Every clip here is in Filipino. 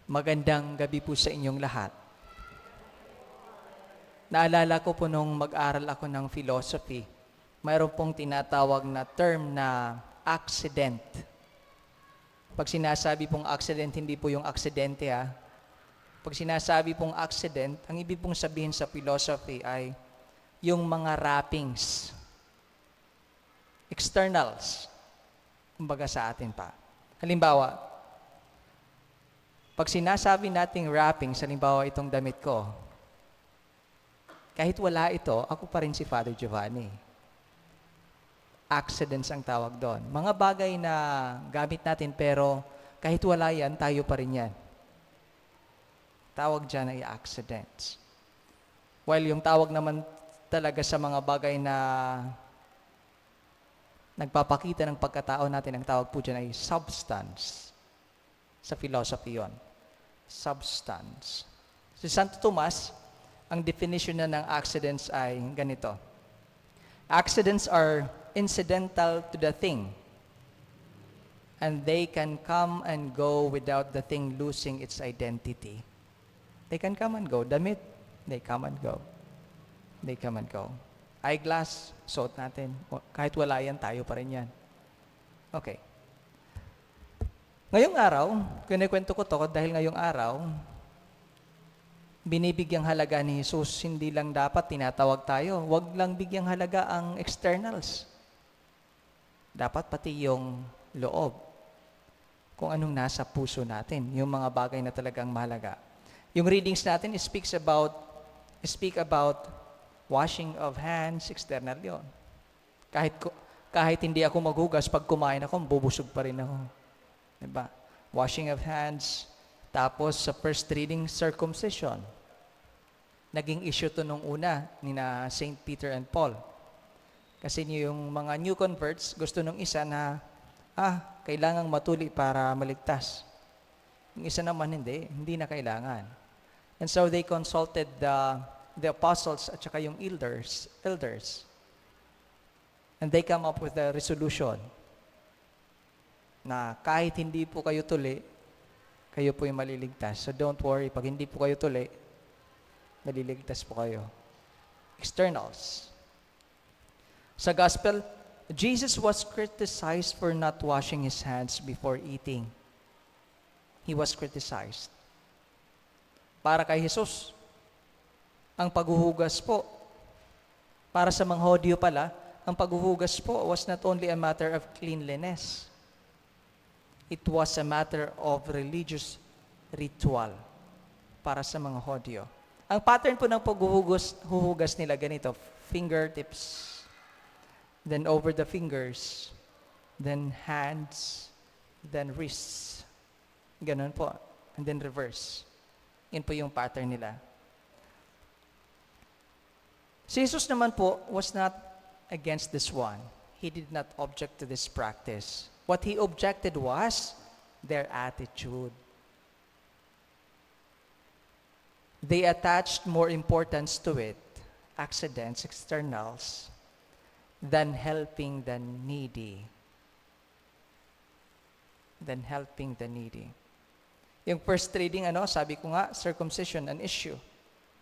Magandang gabi po sa inyong lahat. Naalala ko po nung mag-aral ako ng philosophy, mayroon pong tinatawag na term na accident. Pag sinasabi pong accident, hindi po yung aksidente ha. Pag sinasabi pong accident, ang ibig pong sabihin sa philosophy ay yung mga wrappings, externals, kumbaga sa atin pa. Halimbawa, pag sinasabi nating wrappings, halimbawa itong damit ko, kahit wala ito, ako pa rin si Father Giovanni. Accidents ang tawag doon. Mga bagay na gamit natin pero kahit wala yan, tayo pa rin yan. Tawag dyan ay accidents. While yung tawag naman talaga sa mga bagay na nagpapakita ng pagkatao natin, ang tawag po dyan ay substance. Sa philosophy yon. Substance. Si Santo Tomas, ang definition na ng accidents ay ganito. Accidents are incidental to the thing, and they can come and go without the thing losing its identity. They can come and go. Damit, they come and go. They come and go. Eyeglass, suot natin. Kahit wala yan, tayo pa rin yan. Okay. Ngayong araw, kinikwento ko to dahil ngayong araw, binibigyang halaga ni Jesus, hindi lang dapat tinatawag tayo. Huwag lang bigyang halaga ang externals. Dapat pati yung loob. Kung anong nasa puso natin, yung mga bagay na talagang mahalaga. Yung readings natin speak about washing of hands, external yon. Kahit hindi ako maghugas, pag kumain ako, bubusog pa rin ako. Diba? Washing of hands, tapos sa first reading, circumcision. Naging issue to nung una ni na St. Peter and Paul. Kasi yung mga new converts, gusto nung isa na, kailangang matuli para maligtas. Yung isa naman hindi na kailangan. And so they consulted the apostles at saka yung elders. And they come up with a resolution na kahit hindi po kayo tuli, kayo po yung maliligtas. So don't worry, pag hindi po kayo tuli, maliligtas po kayo. Externals. Sa gospel, Jesus was criticized for not washing his hands before eating. He was criticized. Para kay Jesus, ang paghuhugas po, para sa mga Hodyo pala, ang paghuhugas po was not only a matter of cleanliness. It was a matter of religious ritual para sa mga Hodyo. Ang pattern po ng paghuhugas nila ganito, fingertips, then over the fingers, then hands, then wrists. Ganun po. And then reverse. Yun po yung pattern nila. Si Jesus naman po was not against this one. He did not object to this practice. What he objected was their attitude. They attached more importance to it, accidents, externals, than helping the needy. Than helping the needy. Yung first reading, sabi ko nga, circumcision, an issue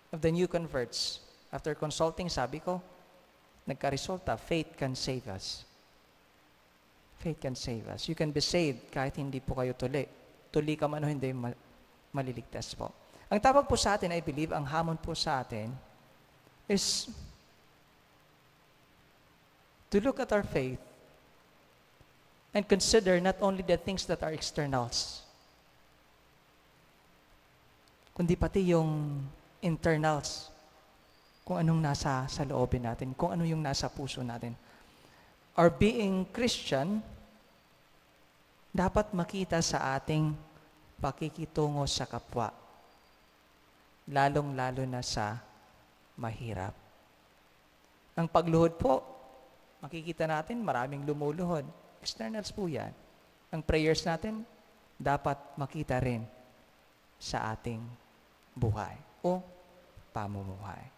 of the new converts. After consulting, sabi ko, nagka-resulta, faith can save us. Faith can save us. You can be saved kahit hindi po kayo tuli. Tuli ka man o hindi, maliligtas po. Ang tawag po sa atin, I believe, ang hamon po sa atin is to look at our faith and consider not only the things that are externals, kundi pati yung internals, kung anong nasa sa loobin natin, kung ano yung nasa puso natin. Our being Christian, dapat makita sa ating pakikitungo sa kapwa, lalong-lalo na sa mahirap. Ang pagluhod po, makikita natin maraming lumuluhod. Externals po yan. Ang prayers natin, dapat makita rin sa ating buhay o pamumuhay.